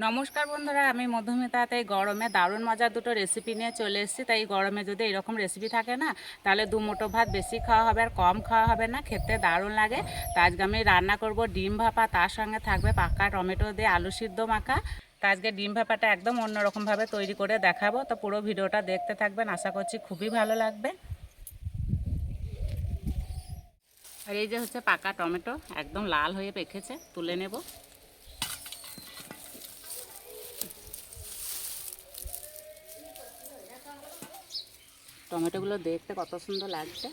নমস্কার বন্ধুরা, আমি মধুমিতা। তাই গরমে দারুণ মজার দুটো রেসিপি নিয়ে চলে এসেছি। তাই গরমে যদি এরকম রেসিপি থাকে না, তাহলে দু মুঠো ভাত বেশি খাওয়া হবে আর কম খাওয়া হবে না, খেতে দারুণ লাগে। তা আজকে আমি রান্না করব ডিম ভাপা, তার সঙ্গে থাকবে পাকা টমেটো দিয়ে আলু সিদ্ধ মাখা। তা আজকে ডিম ভাপাটা একদম অন্যরকমভাবে তৈরি করে দেখাবো। তো পুরো ভিডিওটা দেখতে থাকবেন, আশা করছি খুবই ভালো লাগবে। আর এই যে হচ্ছে পাকা টমেটো, একদম লাল হয়ে পেকেছে, তুলে নেব। টমেটোগুলো দেখতে কত সুন্দর লাগছে।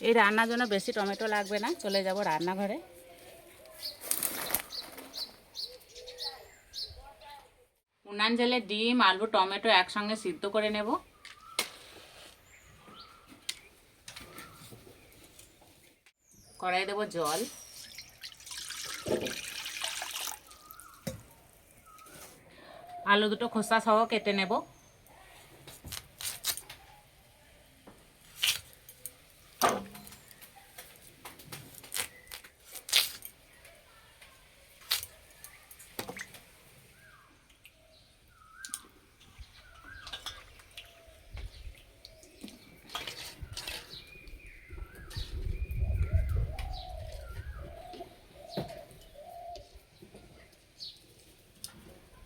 এই রান্নার জন্য বেশি টমেটো লাগবে না, চলে যাব রান্নাঘরে। উনান জেলে ডিম আলু টমেটো একসঙ্গে সিদ্ধ করে নেব। কড়াই দেব জল, আলু দুটো খোসা সহ কেটে নেব।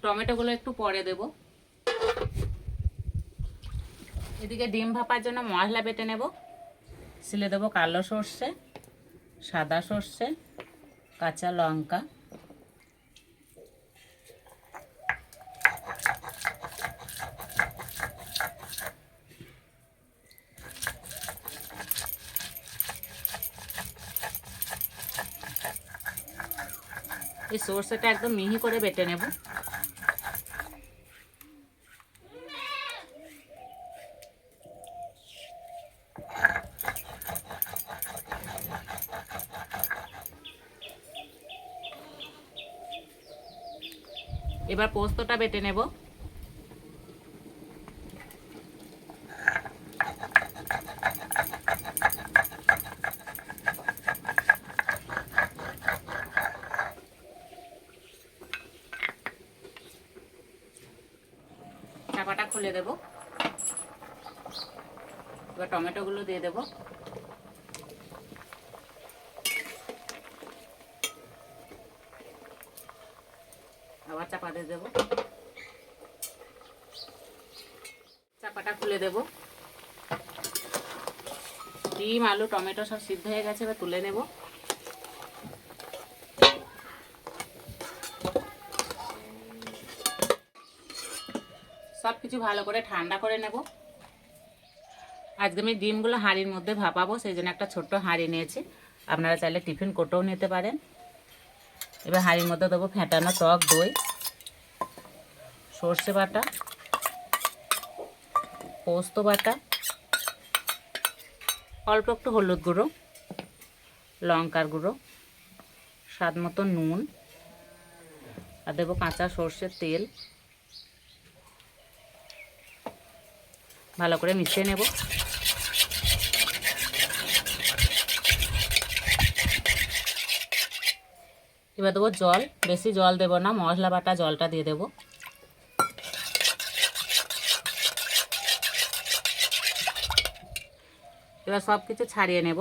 টমেটোগুলো একটু পরে দেব। এদিকে ডিম ভাপার জন্য মশলা বেটে নেব। সিলে দেবো কালো সর্ষে, সাদা সর্ষে, কাঁচা লঙ্কা, এই সর্ষেটা একদম মিহি করে বেটে নেব। এবার পোস্তটা বেটে নেব। চাপাটা খুলে দেব। এবার টমেটোগুলো দিয়ে দেব। আবার চাপা দিয়ে দেব। চাপাটা খুলে দেব। ডিম আলু টমেটো সব সিদ্ধ হয়ে গেছে, এবার তুলে নেব। সব কিছু ভালো করে ঠান্ডা করে নেব। আজকে আমি ডিমগুলো হাঁড়ির মধ্যে ভাপাবো, সেই জন্য একটা ছোট্ট হাঁড়ি নিয়েছি। আপনারা চাইলে টিফিন কোটোও নিতে পারেন। এবার হাঁড়ির মধ্যে দেবো ফেটানো টক দই, সর্ষে বাটা, পোস্ত বাটা, অল্প একটু হলুদ গুঁড়ো, লঙ্কার গুঁড়ো, স্বাদ মতো নুন, আর দেবো কাঁচা সর্ষের তেল। ভালো করে মিশিয়ে নেব। এবার দেবো জল, বেশি জল দেবো না, মশলা বাটা জলটা দিয়ে দেবো। এবার সব কিছু ছাড়িয়ে নেব।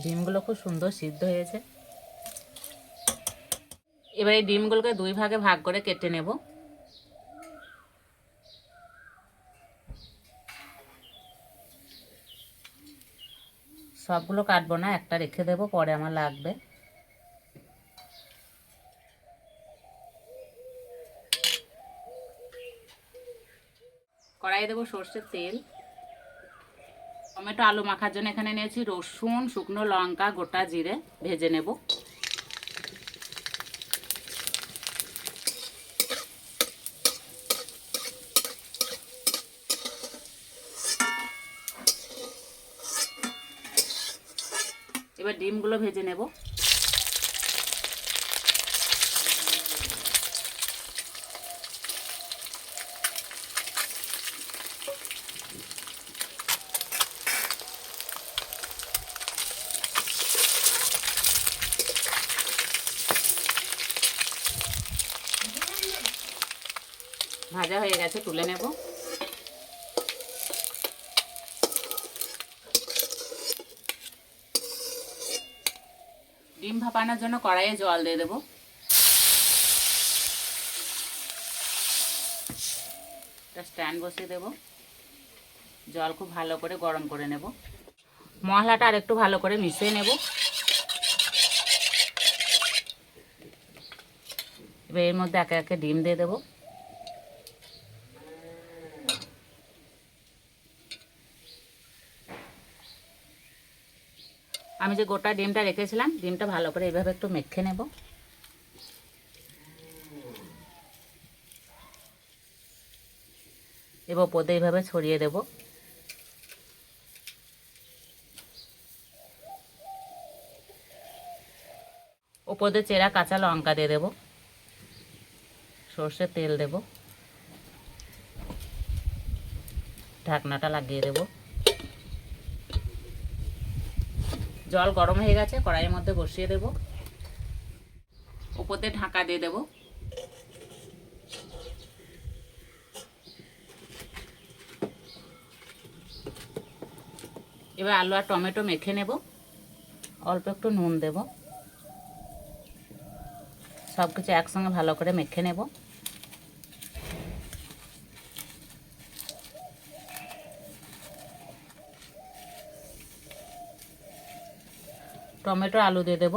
ডিমগুলো খুব সুন্দর সিদ্ধ হয়েছে। এবার এই ডিমগুলোকে দুই ভাগে ভাগ করে কেটে নেব। সবগুলো কাটবো না, একটা রেখে দেবো, পরে আমার লাগবে। কড়াইয়ে দেবো সর্ষের তেল। টমেটো আলু মাখার জন্য এখানে নিয়েছি রসুন, শুকনো লঙ্কা, গোটা জিরে, ভেজে নেব। এবার ডিমগুলো ভেজে নেব। ভাজা হয়ে গেছে, তুলে নেব। ডিম ভাপানোর জন্য কড়াইয়ে জল দিয়ে দেবো। একটা স্ট্যান্ড বসিয়ে দেব। জল খুব ভালো করে গরম করে নেব। মশলাটা আর একটু ভালো করে মিশিয়ে নেব। এবার এর মধ্যে একে একে ডিম দিয়ে দেবো। আমি যে গোটা ডিমটা রেখেছিলাম, ডিমটা ভালো করে এইভাবে একটু মেখে নেব। এবার ওপরে এইভাবে ছড়িয়ে দেব। ওপরে চেরা কাঁচা লঙ্কা দিয়ে দেব। সর্ষের তেল দেব। ঢাকনাটা লাগিয়ে দেব। জল গরম হয়ে গেছে, কড়াইয়ের মধ্যে বসিয়ে দেব। ওপরে ঢাকা দিয়ে দেব। এবার আলু আর টমেটো মেখে নেব। অল্প একটু নুন দেব। সব কিছু একসঙ্গে ভালো করে মেখে নেব। টমেটো আলু দিয়ে দেব।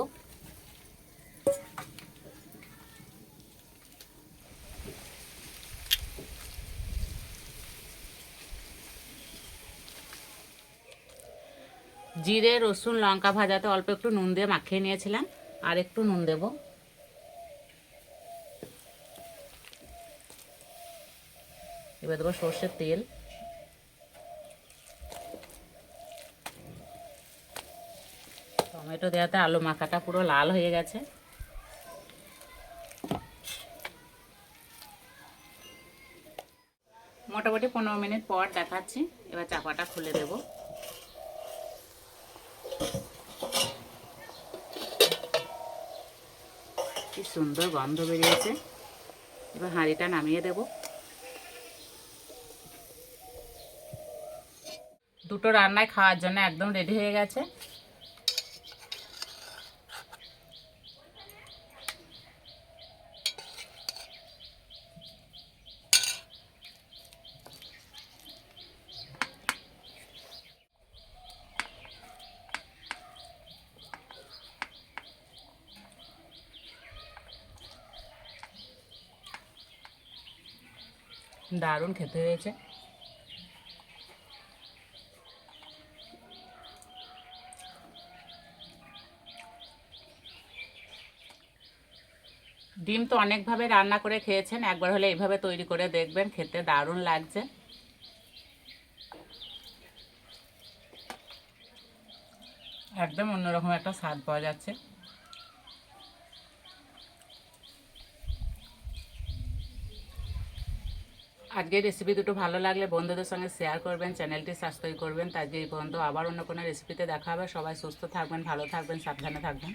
জিরে, রসুন, লঙ্কা ভাজাতে অল্প একটু নুন দিয়ে মাখিয়ে নিয়েছিলাম, আর একটু নুন দেব। এবার দেবো সর্ষের তেল। টমেটো দেওয়াতে আলু মাখাটা পুরো লাল হয়ে গেছে। মোটামুটি 15 মিনিট পর দেখাচ্ছি। এবার চাপাটা খুলে দেব। কি সুন্দর গন্ধ বেরিয়েছে। এবার হাঁড়িটা নামিয়ে দেব। দুটো রান্নায় খাওয়ার জন্য একদম রেডি হয়ে গেছে। দারুণ খেতে হয়েছে। ডিম তো অনেকভাবে রান্না করে খেয়েছেন, একবার হলে এইভাবে তৈরি করে দেখবেন, খেতে দারুণ লাগছে। একদম অন্যরকম একটা স্বাদ পাওয়া যাচ্ছে। আজকের রেসিপি দুটো ভালো লাগলে বন্ধুদের সঙ্গে শেয়ার করবেন, চ্যানেলটি সাবস্ক্রাইব করবেন। আজকে এই পর্যন্ত, আবার অন্য কোনো রেসিপিতে দেখা হবে। সবাই সুস্থ থাকবেন, ভালো থাকবেন, সাবধানে থাকবেন।